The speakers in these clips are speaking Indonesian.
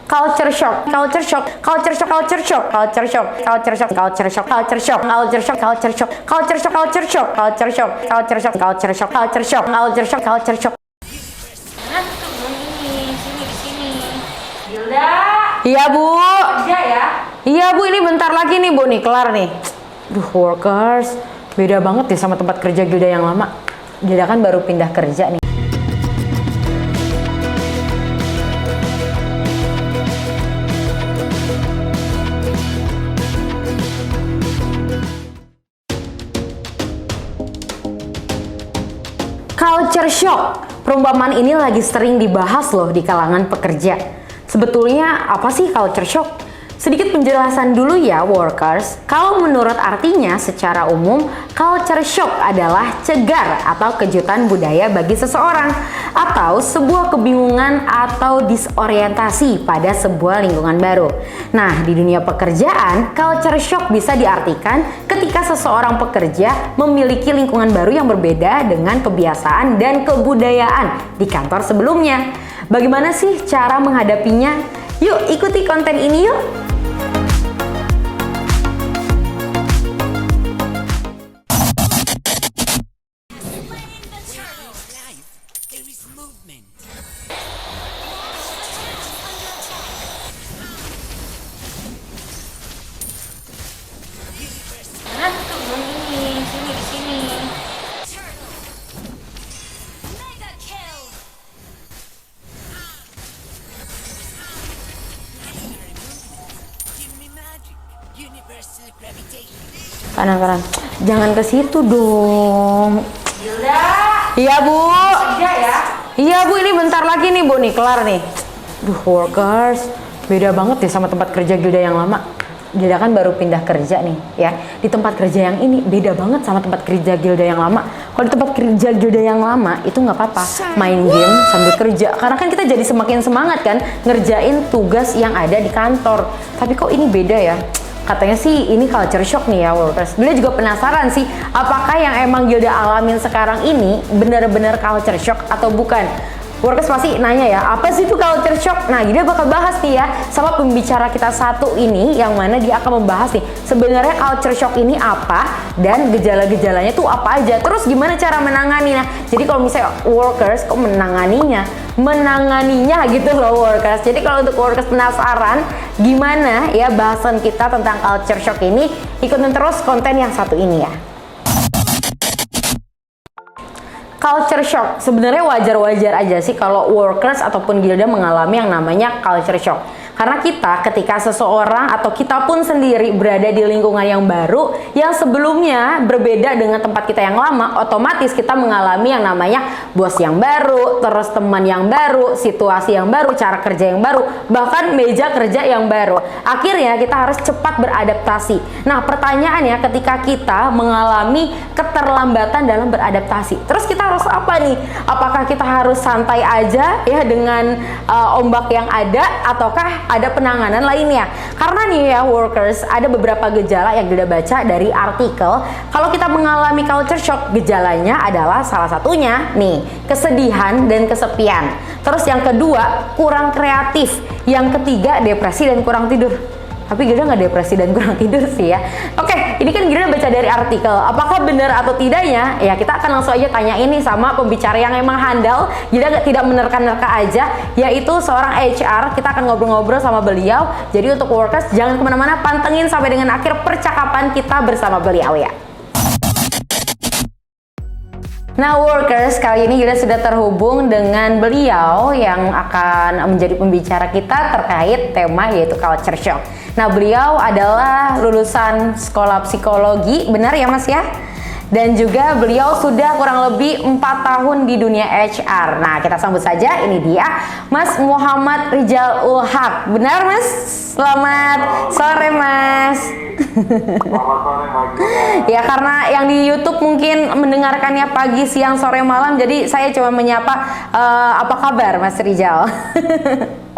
Culture shock, culture shock, culture shock, culture shock, culture shock, culture shock, culture shock, culture shock, culture shock, culture shock, culture shock, culture shock, culture shock, culture shock, culture shock, culture shock, culture shock, culture shock. Mana tuh ini? Sini di sini. Gilda. Iya Bu. Kerja ya? Iya Bu, ini bentar lagi nih Bu nih, kelar nih. Duh, workers, beda banget ya sama tempat kerja Gilda yang lama. Gilda kan baru pindah kerja nih. Culture shock, perumpamaan ini lagi sering dibahas loh di kalangan pekerja. Sebetulnya apa sih culture shock? Sedikit penjelasan dulu ya workers. Kalau menurut artinya secara umum, culture shock adalah cegar atau kejutan budaya bagi seseorang atau sebuah kebingungan atau disorientasi pada sebuah lingkungan baru. Nah, di dunia pekerjaan, culture shock bisa diartikan ketika seseorang pekerja memiliki lingkungan baru yang berbeda dengan kebiasaan dan kebudayaan di kantor sebelumnya. Bagaimana sih cara menghadapinya? Yuk ikuti konten ini yuk! Mana tuh ini? Sini di sini. Kanan. Jangan ke situ dong. Gilda. Iya Bu. Kerja ya? Iya Bu, ini bentar lagi nih Bu nih, kelar nih. Duh workers, beda banget ya sama tempat kerja Gilda yang lama. Gilda kan baru pindah kerja nih ya. Di tempat kerja yang ini beda banget sama tempat kerja Gilda yang lama. Kalau di tempat kerja Gilda yang lama itu nggak apa-apa main game sambil kerja. Karena kan kita jadi semakin semangat kan ngerjain tugas yang ada di kantor. Tapi kok ini beda ya? Katanya sih ini culture shock nih ya workers. Gilda juga penasaran sih apakah yang emang Gilda alamin sekarang ini benar-benar culture shock atau bukan. Workers pasti nanya ya, apa sih itu culture shock? Nah, Gilda bakal bahas nih ya sama pembicara kita satu ini yang mana dia akan membahas nih sebenarnya culture shock ini apa dan gejala-gejalanya tuh apa aja. Terus gimana cara menanganinya? Jadi kalau misalnya workers kok menanganinya gitu loh workers. Jadi kalau untuk workers penasaran gimana ya bahasan kita tentang culture shock ini, ikutin terus konten yang satu ini ya. Culture shock, sebenarnya wajar-wajar aja sih kalau workers ataupun Gilda mengalami yang namanya culture shock. Karena kita ketika seseorang atau kita pun sendiri berada di lingkungan yang baru yang sebelumnya berbeda dengan tempat kita yang lama, otomatis kita mengalami yang namanya bos yang baru, terus teman yang baru, situasi yang baru, cara kerja yang baru, bahkan meja kerja yang baru. Akhirnya kita harus cepat beradaptasi. Nah, pertanyaannya ketika kita mengalami keterlambatan dalam beradaptasi, terus kita harus apa nih? Apakah kita harus santai aja ya dengan ombak yang ada ataukah ada penanganan lainnya? Karena nih ya workers, ada beberapa gejala yang Gilda baca dari artikel. Kalau kita mengalami culture shock, gejalanya adalah salah satunya nih, kesedihan dan kesepian. Terus yang kedua, kurang kreatif. Yang ketiga, depresi dan kurang tidur. Tapi Gilda nggak depresi dan kurang tidur sih ya. Oke, ini kan Gilda baca dari artikel. Apakah benar atau tidaknya? Ya kita akan langsung aja tanya ini sama pembicara yang emang handal. Gilda tidak menerka-nerka aja, yaitu seorang HR. Kita akan ngobrol-ngobrol sama beliau. Jadi untuk workers jangan kemana-mana, pantengin sampai dengan akhir percakapan kita bersama beliau ya. Nah workers, kali ini Gilda sudah terhubung dengan beliau yang akan menjadi pembicara kita terkait tema yaitu culture shock. Nah beliau adalah lulusan sekolah psikologi, benar ya mas ya? Dan juga beliau sudah kurang lebih 4 tahun di dunia HR. Nah kita sambut saja, ini dia Mas Muhammad Rizal Ulhaq. Benar mas? Selamat sore mas. Selamat sore pagi. Ya karena yang di YouTube mungkin mendengarkannya pagi, siang, sore, malam, jadi saya coba menyapa apa kabar Mas Rizal?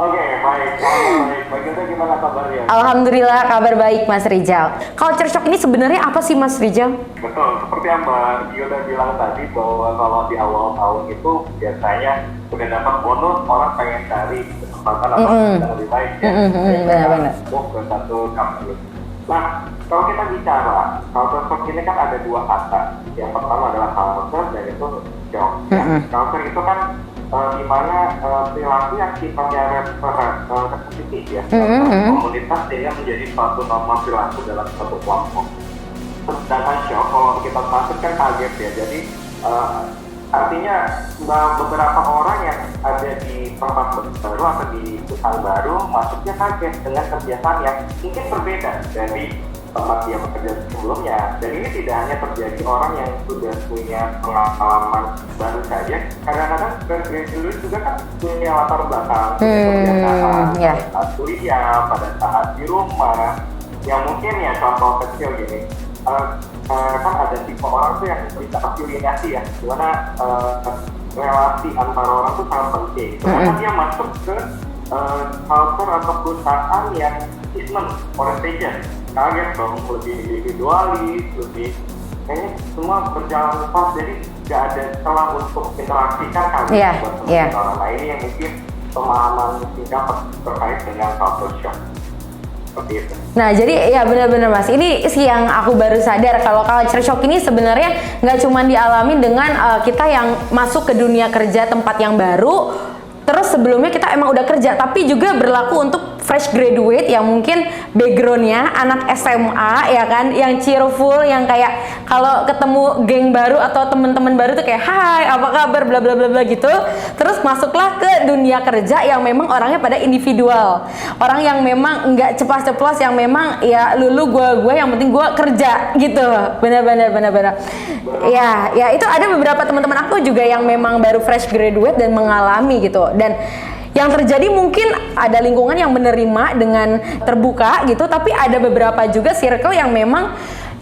Oke, baik. Baik. Bagaimana gimana kabarnya? Alhamdulillah kabar baik Mas Rizal. Culture shock ini sebenarnya apa sih Mas Rizal? Betul, seperti yang Mbak Gilda bilang tadi bahwa kalau di awal tahun itu biasanya udah dapat bonus orang pengen cari gitu. kesempatan atau yang lebih baik ya. Benar-benar. Masuk ke satu company. Nah, kalau kita bicara culture shock ini kan ada dua kata. Yang pertama adalah culture dan itu shock. Culture itu kan di mana perilaku yang sifatnya repetitif ya, komunitas sehingga menjadi suatu norma perilaku dalam satu kelompok. Sedangkan shock kalau kita masuk kan kaget ya, jadi artinya beberapa orang yang ada di tempat baru atau di perusahaan baru masuknya kaget dengan kebiasaan yang mungkin berbeda dari tempat dia bekerja sebelumnya. Dan ini tidak hanya terjadi orang yang sudah punya pengalaman baru saja, kadang-kadang graduate juga kan punya latar belakang, punya kebiasaan pada saat kuliah, pada saat di rumah, yang mungkin ya contoh kecil gini. Kan ada tipe orang tuh yang bisa afiliasi ya, dimana relasi antara orang tuh sangat penting. Karena dia masuk ke culture atau perusahaan yang assessment orientation, kaget dong, lebih individualis, lebih kayaknya semua berjalan lepas, jadi nggak ada celah untuk interaksikan kaget buat orang lain yang mungkin pemahaman singkat terkait dengan culture shock. Nah jadi ya benar-benar Mas, ini sih yang aku baru sadar kalau culture shock ini sebenarnya nggak cuma dialami dengan kita yang masuk ke dunia kerja tempat yang baru, terus sebelumnya kita emang udah kerja, tapi juga berlaku untuk fresh graduate yang mungkin backgroundnya anak SMA ya kan, yang cheerful, yang kayak kalau ketemu geng baru atau teman-teman baru tuh kayak hai apa kabar bla bla bla bla gitu, terus masuklah ke dunia kerja yang memang orangnya pada individual, orang yang memang nggak ceplas-ceplos, yang memang ya lulu gue yang penting gue kerja gitu, benar-benar ya itu ada beberapa teman-teman aku juga yang memang baru fresh graduate dan mengalami gitu. Dan yang terjadi mungkin ada lingkungan yang menerima dengan terbuka gitu, tapi ada beberapa juga circle yang memang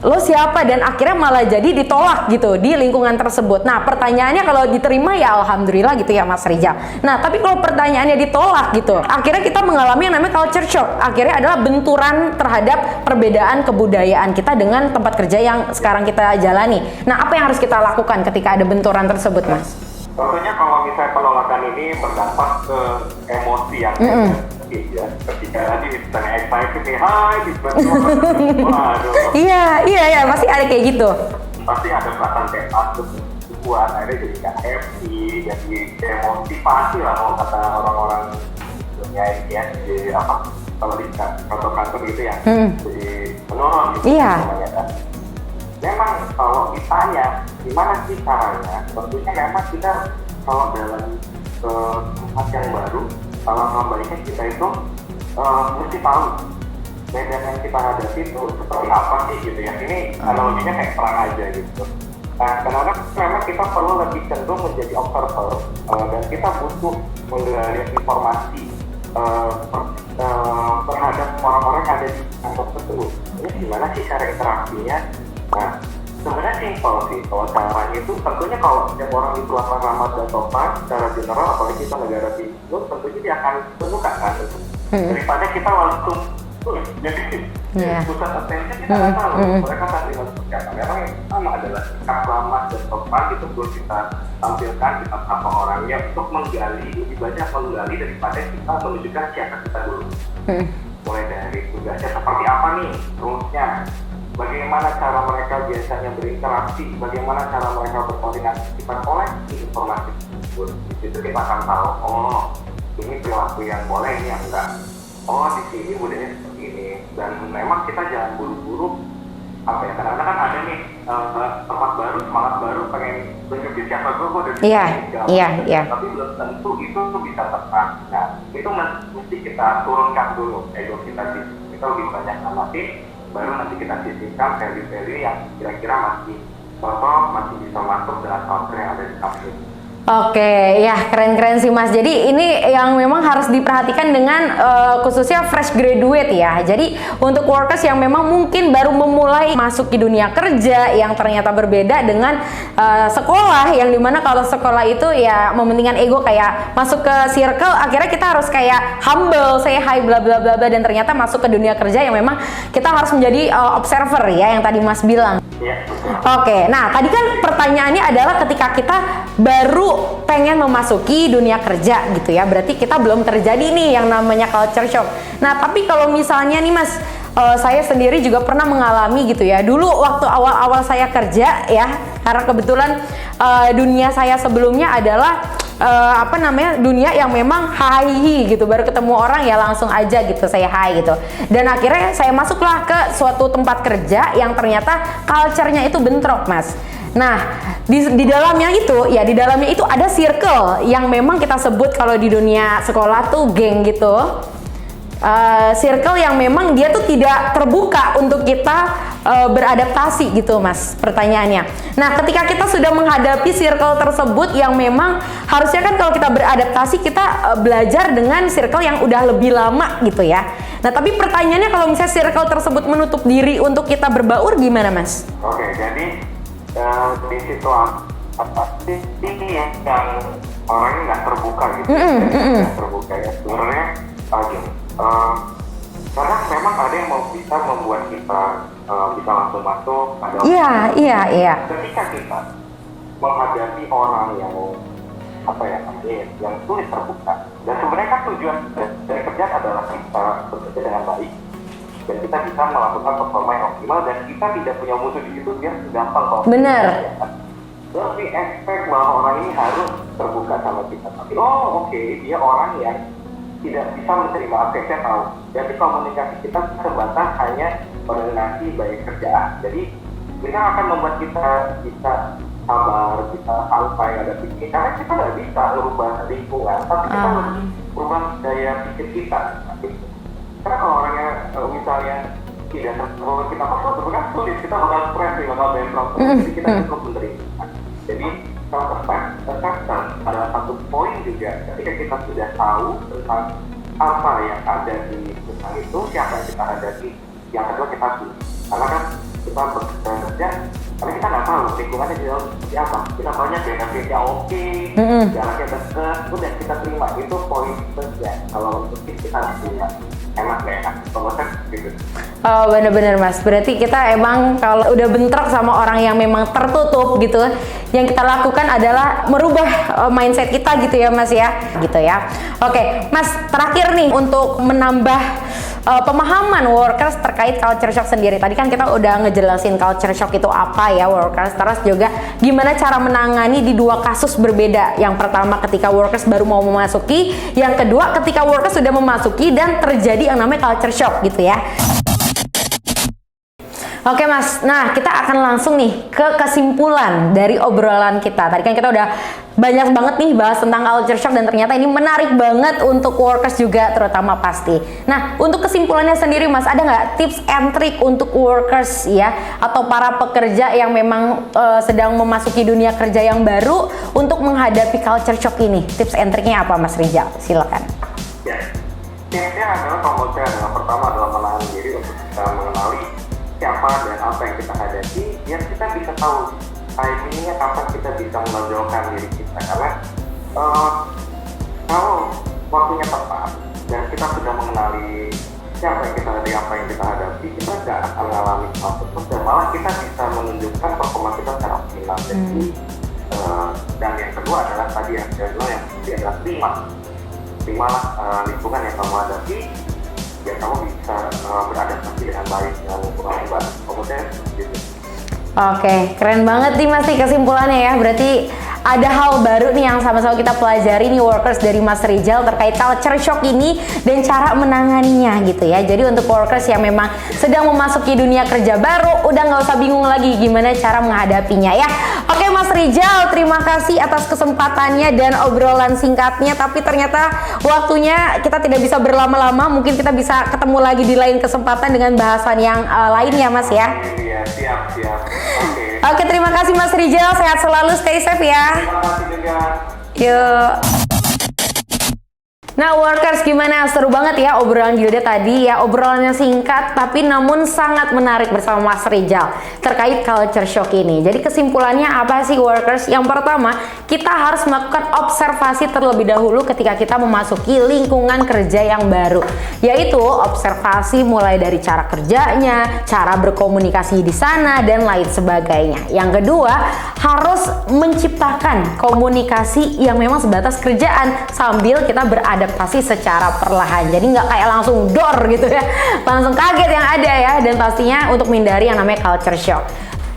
lo siapa dan akhirnya malah jadi ditolak gitu di lingkungan tersebut. Nah pertanyaannya kalau diterima ya alhamdulillah gitu ya Mas Rijal. Nah tapi kalau pertanyaannya ditolak gitu, akhirnya kita mengalami yang namanya culture shock. Akhirnya adalah benturan terhadap perbedaan kebudayaan kita dengan tempat kerja yang sekarang kita jalani. Nah apa yang harus kita lakukan ketika ada benturan tersebut Mas? Tentunya kalau misalnya penolakan ini berdampak ke emosi yang ya, ketika tadi misalnya excited nih, hai, waduh. Iya, pasti ada kayak gitu. Pasti ada perasaan kayak takut, buat akhirnya jadi gak happy, jadi emosi pasti lah kalau kata orang-orang dunia ini ya, jadi apa, kalau di kantor gitu ya, jadi menurun gitu. Iya. Memang kalau ditanya gimana sih caranya, tentunya memang kita kalau dalam tempat yang baru, kalau baiknya kita itu mesti tahu medan yang kita hadapi itu seperti apa sih gitu ya. Ini analoginya kayak perang aja gitu. Nah, karena memang kita perlu lebih cenderung menjadi observer dan kita butuh menggali informasi terhadap orang-orang yang ada di kantor tersebut. Ini gimana sih cara interaksinya? Nah, sebenarnya simpel sih kalau caranya itu. Tentunya kalau setiap orang itu akan ramah dan sopan secara general, apalagi kita negara timur, tentunya dia akan menemukan kan daripada kita langsung jadi pusat attention kita nggak tahu mereka saat ini seperti apa. Memang yang sama adalah sikap ramah dan sopan itu perlu kita tampilkan, kita sapa orangnya untuk menggali, lebih banyak menggali daripada kita menunjukkan siapa kita dulu. Mulai dari tugasnya seperti apa nih, rulesnya, bagaimana cara mereka biasanya berinteraksi, bagaimana cara mereka berkoordinasi, kita koleksi informasi tersebut. Di situ kita akan tahu, oh ini perilaku yang boleh, ini yang enggak. Oh di sini budayanya seperti ini. Dan memang kita jangan buru-buru apa ya, kadang-kadang kan ada nih tempat baru, semangat baru, pengen tunjukin siapa gue udah Iya. Tapi belum tentu itu bisa tepat. Nah itu mesti kita turunkan dulu ego kita sih. Kita lebih banyak amatin, baru nanti kita sisihkan value-value yang kira-kira masih cocok, masih bisa masuk dengan culture yang ada di kampus. Oke, ya keren-keren sih Mas. Jadi ini yang memang harus diperhatikan dengan khususnya fresh graduate ya. Jadi untuk workers yang memang mungkin baru memulai masuk di dunia kerja yang ternyata berbeda dengan sekolah, yang dimana kalau sekolah itu ya mementingkan ego, kayak masuk ke circle akhirnya kita harus kayak humble, say hi bla bla bla bla, dan ternyata masuk ke dunia kerja yang memang kita harus menjadi observer ya, yang tadi Mas bilang. Iya. Oke, nah tadi kan pertanyaannya adalah ketika kita baru baru pengen memasuki dunia kerja gitu ya, berarti kita belum terjadi nih yang namanya culture shock. Nah tapi kalau misalnya nih Mas, saya sendiri juga pernah mengalami gitu ya, dulu waktu awal-awal saya kerja ya, karena kebetulan dunia saya sebelumnya adalah dunia yang memang hi gitu, baru ketemu orang ya langsung aja gitu saya hi gitu, dan akhirnya saya masuklah ke suatu tempat kerja yang ternyata culture-nya itu bentrok Mas. Nah di dalamnya itu ada circle yang memang kita sebut kalau di dunia sekolah tuh geng gitu. Circle yang memang dia tuh tidak terbuka untuk kita beradaptasi gitu Mas, pertanyaannya. Nah ketika kita sudah menghadapi circle tersebut yang memang harusnya kan kalau kita beradaptasi kita belajar dengan circle yang udah lebih lama gitu ya. Nah tapi pertanyaannya kalau misalnya circle tersebut menutup diri untuk kita berbaur gimana Mas? Oke, jadi di situasi ini yang orangnya nggak terbuka gitu, nggak terbuka ya sebenarnya gini. Karena memang ada yang bisa membuat kita bisa langsung masuk. Iya. Ketika kita menghadapi orang yang yang sulit terbuka, dan sebenarnya kan tujuan dari kerjaan adalah kita bekerja dengan baik dan kita bisa melakukan performa yang optimal dan kita tidak punya musuh di situ biar gampang kok. Benar. Tapi expect bahwa orang ini harus terbuka sama kita. Tapi dia orang yang tidak bisa menerima, saya tahu. Jadi komunikasi kita sebatas hanya koordinasi baik kerjaan. Jadi ini akan membuat kita bisa sabar, bisa santai ada pikir. Karena kita nggak bisa merubah lingkungan, tapi kita harus merubah daya pikir kita. Karena kalau orangnya misalnya tidak terbuka, kita kan sulit, kita bakal stres, bakal bentrok. Jadi kita cukup menerima. Jadi self-acceptance adalah satu poin juga ketika kita sudah tahu tentang apa yang ada di tentang itu, siapa yang kita hadapi. Yang kedua kita harus, karena kan kita bekerja, karena kita nggak tahu lingkungannya di dalam seperti apa. Kita banyak benefitnya oke, jaraknya dekat, udah kita terima, itu poin saja. Kalau untuk kita punya enak gak enak, pokoknya gitu. Oh bener-bener Mas, berarti kita emang kalau udah bentrok sama orang yang memang tertutup gitu, yang kita lakukan adalah merubah mindset kita gitu ya Mas ya, gitu ya. Oke Mas, terakhir nih untuk menambah pemahaman workers terkait culture shock sendiri. Tadi kan kita udah ngejelasin culture shock itu apa ya workers, terus juga gimana cara menangani di dua kasus berbeda. Yang pertama ketika workers baru mau memasuki, yang kedua ketika workers sudah memasuki dan terjadi yang namanya culture shock gitu ya. Oke Mas, nah kita akan langsung nih ke kesimpulan dari obrolan kita. Tadi kan kita udah banyak banget nih bahas tentang culture shock dan ternyata ini menarik banget untuk workers juga terutama pasti. Nah untuk kesimpulannya sendiri Mas, ada nggak tips and trick untuk workers ya atau para pekerja yang memang sedang memasuki dunia kerja yang baru untuk menghadapi culture shock ini? Tips and tricknya apa Mas Rizal? Silakan. Ya, tipsnya adalah kalau saya adalah pertama adalah menahan diri untuk kita mengenali siapa dan apa yang kita hadapi, biar kita bisa tahu timingnya kapan kita bisa menonjolkan diri kita. Karena kalau waktunya tepat dan kita sudah mengenali siapa yang kita hadapi, apa yang kita hadapi, kita nggak akan mengalami hal tersebut dan malah kita bisa menunjukkan performa kita secara optimal. Jadi dan yang kedua adalah tadi yang saya bilang yang penting adalah terimalah lingkungan yang kamu hadapi, biar kamu bisa beradaptasi dengan baik dengan lingkungan yang baru. Kemudian gitu. Oke, keren banget nih Mas kesimpulannya ya. Berarti ada hal baru nih yang sama-sama kita pelajari nih workers dari Mas Rizal terkait culture shock ini dan cara menanganinya gitu ya. Jadi untuk workers yang memang sedang memasuki dunia kerja baru, udah nggak usah bingung lagi gimana cara menghadapinya ya. Oke Mas Rizal, terima kasih atas kesempatannya dan obrolan singkatnya. Tapi ternyata waktunya kita tidak bisa berlama-lama. Mungkin kita bisa ketemu lagi di lain kesempatan dengan bahasan yang lainnya Mas ya. Iya, siap. Oke, terima kasih Mas Rizal. Sehat selalu, stay safe ya. Terima kasih juga. Yuk. Nah workers, gimana? Seru banget ya obrolan Gilda tadi ya. Obrolannya singkat tapi namun sangat menarik bersama Mas Rizal terkait culture shock ini. Jadi kesimpulannya apa sih workers? Yang pertama, kita harus melakukan observasi terlebih dahulu ketika kita memasuki lingkungan kerja yang baru, yaitu observasi mulai dari cara kerjanya, cara berkomunikasi di sana, dan lain sebagainya. Yang kedua, harus menciptakan komunikasi yang memang sebatas kerjaan sambil kita beradaptasi secara perlahan. Jadi nggak kayak langsung dor gitu ya, langsung kaget yang ada ya. Dan pastinya untuk menghindari yang namanya culture shock.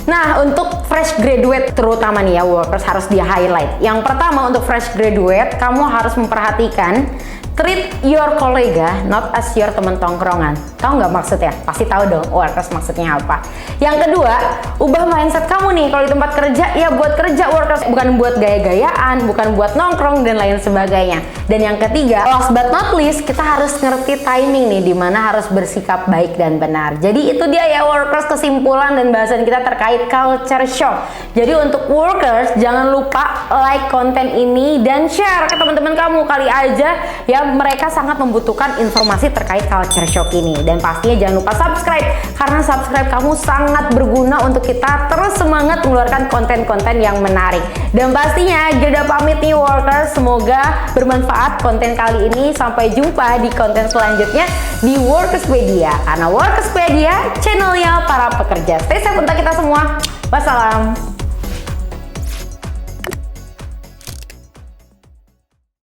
Nah, untuk fresh graduate terutama nih ya workers, harus di highlight. Yang pertama, untuk fresh graduate kamu harus memperhatikan treat your kolega not as your teman tongkrongan. Tahu nggak maksudnya? Pasti tahu dong workers maksudnya apa. Yang kedua, ubah mindset kamu nih. Kalau di tempat kerja ya buat kerja workers, bukan buat gaya-gayaan, bukan buat nongkrong dan lain sebagainya. Dan yang ketiga, last but not least, kita harus ngerti timing nih, dimana harus bersikap baik dan benar. Jadi itu dia ya workers, kesimpulan dan bahasan kita terkait culture shock. Jadi untuk workers, jangan lupa like konten ini dan share ke teman-teman kamu. Kali aja ya mereka sangat membutuhkan informasi terkait culture shock ini. Dan pastinya jangan lupa subscribe, karena subscribe kamu sangat berguna untuk kita terus semangat mengeluarkan konten-konten yang menarik. Dan pastinya Gilda pamit nih workers, semoga bermanfaat konten kali ini. Sampai jumpa di konten selanjutnya di Workerspedia, karena Workerspedia channelnya para pekerja. Stay safe untuk kita semua. Wassalam.